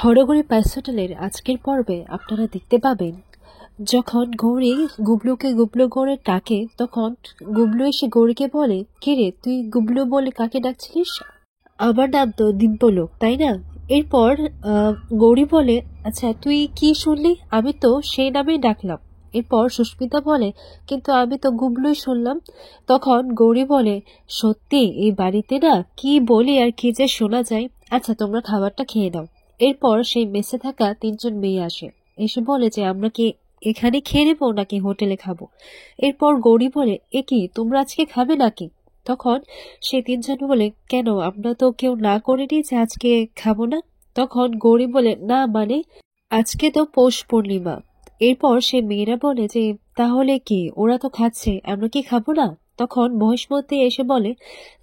হরগৌরী প্যাসোটেলের আজকের পর্বে আপনারা দেখতে পাবেন যখন গৌরী গুবলুকে গুবলু করে ডাকে তখন গুবলু এসে গৌরীকে বলে, কিরে তুই গুবলু বলে কাকে ডাকছিলিস? আমার নাম তো দিব্যলোক, তাই না? এরপর গৌরী বলে, আচ্ছা তুই কি শুনলি? আমি তো সেই নামেই ডাকলাম। এরপর সুস্মিতা বলে, কিন্তু আমি তো গুবলুই শুনলাম। তখন গৌরী বলে, সত্যি এই বাড়িতে না কি বলি আর কি যে শোনা যায়। আচ্ছা তোমরা খাবারটা খেয়ে নাও। এরপর সেই মেসে থাকা 3জন মেয়ে আসে, এসে বলে যে আমরা কি এখানে খেয়ে নেবো নাকি হোটেলে খাবো। এরপর গৌরী বলে, এ কি তোমরা আজকে খাবে নাকি? তখন সে 3জন বলে, কেন আমরা তো কেউ না করিনি যে আজকে খাবো না। তখন গৌরী বলে, না মানে আজকে তো পৌষ পূর্ণিমা। এরপর সে মেয়েরা বলে যে তাহলে কি ওরা তো খাচ্ছে, আমরা কি খাবো না? তখন মহিষ্মতি এসে বলে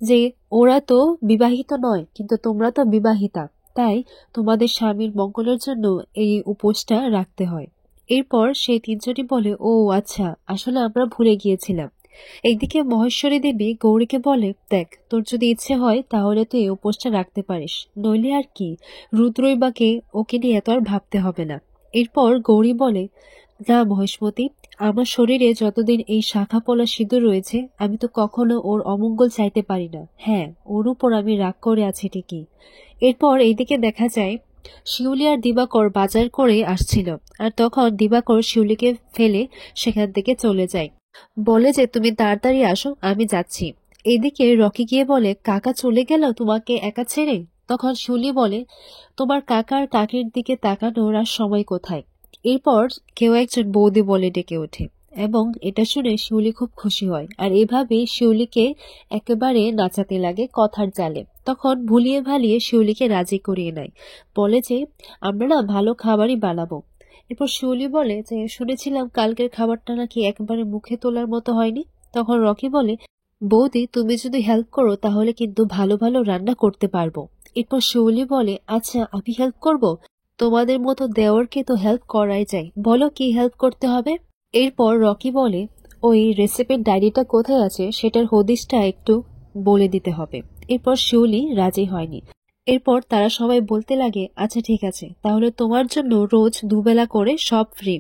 যে ওরা তো বিবাহিত নয়, কিন্তু তোমরা তো বিবাহিতা, তাই তোমাদের স্বামীর মঙ্গলের জন্য এই উপোসটা রাখতে হয়। এরপর সেই 3জনই বলে, ও আচ্ছা, আসলে আমরা ভুলে গিয়েছিলাম। একদিকে মহেশ্বরী দেবী গৌরীকে বলে, দেখ তোর যদি ইচ্ছে হয় তাহলে তুই এই উপোসটা রাখতে পারিস, নইলে আর কি, রুদ্রই বাকে ওকে নিয়ে এত আর ভাবতে হবে না। এরপর গৌরী বলে, না মহেশমতি, আমার শরীরে যতদিন এই শাখা পলা সিঁদুর রয়েছে আমি তো কখনো ওর অমঙ্গল চাইতে পারি না। হ্যাঁ, ওর উপর আমি রাগ করে আছি ঠিকই। এরপর এইদিকে দেখা যায় শিউলি আর দিবাকর বাজার করে আসছিল, আর তখন দিবাকর শিউলিকে ফেলে সেখান থেকে চলে যায়, বলে যে তুমি তাড়াতাড়ি আসো, আমি যাচ্ছি। এদিকে রকি গিয়ে বলে, কাকা চলে গেল তোমাকে একা ছেড়ে? তখন শিউলি বলে, তোমার কাকার কাকির দিকে তাকানোর আর সময় কোথায়। এরপর কেউ একজন বৌদি বলে ডেকে ওঠে, এবং এটা শুনে শিউলি খুব খুশি হয়, আর এভাবেই শিউলিকে একেবারে নাচাতে লাগে কথার জালে। তখন ভুলিয়ে ভালিয়ে শিউলিকে রাজি করিয়ে নেয়, বলে যে আমরা না ভালো খাবারই বানাবো। এরপর শিউলি বলে যে শুনেছিলাম কালকের খাবারটা নাকি একবারে মুখে তোলার মতো হয়নি। তখন রকি বলে, বৌদি তুমি যদি হেল্প করো তাহলে কিন্তু ভালো ভালো রান্না করতে পারবো। এরপর শিউলি বলে, আচ্ছা আমি হেল্প করব, তোমাদের মতো দেওরকে তো হেল্প করাই যায়, বলো কি হেল্প করতে হবে। এরপর রকি বলে, ওই রেসিপির ডায়েরিটা কোথায় আছে সেটার হদিশটা একটু বলে দিতে হবে। এরপর শিউলি রাজি হয়নি। এরপর তারা সবাই বলতে লাগে, আচ্ছা ঠিক আছে, তাহলে তোমার জন্য রোজ দুবেলা করে সব ফ্রি,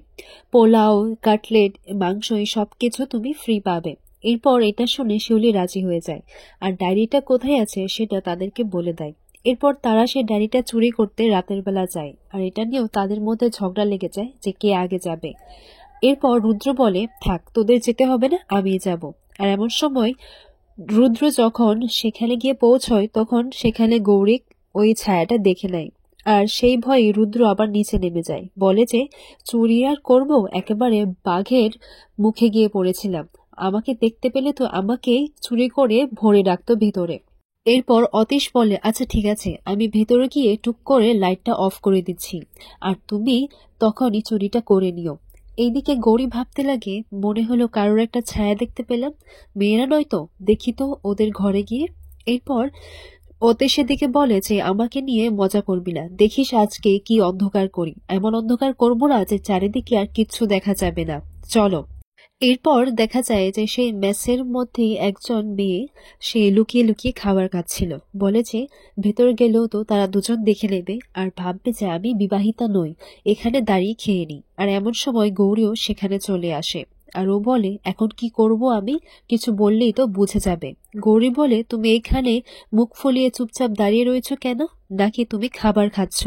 পোলাও, কাটলেট, মাংস এই সব কিছু তুমি ফ্রি পাবে। এরপর এটা শুনে শিউলি রাজি হয়ে যায়, আর ডায়েরিটা কোথায় আছে সেটা তাদেরকে বলে দেয়। এরপর তারা সেই ডায়েরিটা চুরি করতে রাতের বেলা যায়, আর এটা নিয়েও তাদের মধ্যে ঝগড়া লেগে যায় যে কে আগে যাবে। এরপর রুদ্র বলে, থাক তোদের যেতে হবে না, আমি যাব। আর এমন সময় রুদ্র যখন সেখানে গিয়ে পৌঁছয় তখন সেখানে গৌরী ওই ছায়াটা দেখে নেয়, আর সেই ভয়ে রুদ্র আবার নিচে নেমে যায়, বলে যে চুরি আর করবো, একেবারে বাঘের মুখে গিয়ে পড়েছিলাম, আমাকে দেখতে পেলে তো আমাকে চুরি করে ভরে রাখতো ভেতরে। এরপর অতীশ বলে, আচ্ছা ঠিক আছে, আমি ভেতরে গিয়ে টুক করে লাইটটা অফ করে দিচ্ছি, আর তুমি তখনই চুরিটা করে নিও। এইদিকে গৌরী ভাবতে লাগে, মনে হলো কারোর একটা ছায়া দেখতে পেলাম, মেয়েরা নয়তো, দেখি তো ওদের ঘরে গিয়ে। এরপর অতীশের দিকে বলে যে আমাকে নিয়ে মজা করবি না, দেখিস আজকে কি অন্ধকার করি, এমন অন্ধকার করবো না যে চারিদিকে আর কিচ্ছু দেখা যাবে না, চলো। এরপর দেখা যায় যে সেই মেসের মধ্যে একজন মেয়ে, সে লুকিয়ে লুকিয়ে খাবার খাচ্ছিল, বলে যে ভেতর গেলেও তো তারা দুজন দেখে নেবে আর ভাববে যে আমি বিবাহিতা নই, এখানে দাঁড়িয়ে খেয়ে নি। আর এমন সময় গৌরীও সেখানে চলে আসে, আর ও বলে, এখন কি করব আমি, কিছু বললেই তো বুঝে যাবে। গৌরী বলে, তুমি এখানে মুখ ফুলিয়ে চুপচাপ দাঁড়িয়ে রয়েছো কেন, নাকি তুমি খাবার খাচ্ছ?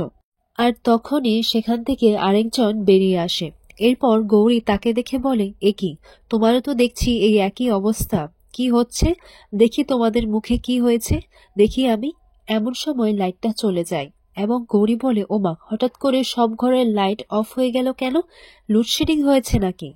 আর তখনই সেখান থেকে আরেকজন বেরিয়ে আসে। এরপর গৌরী তাকে দেখে বলে, এ কি, তোমারও তো দেখছি এই একই অবস্থা, কি হচ্ছে, দেখি তোমাদের মুখে কি হয়েছে, দেখি আমি। এমন সময় লাইটটা চলে যায়, এবং গৌরী বলে, ওমা, হঠাৎ করে সব ঘরের লাইট অফ হয়ে গেল কেন, লোডশেডিং হয়েছে নাকি?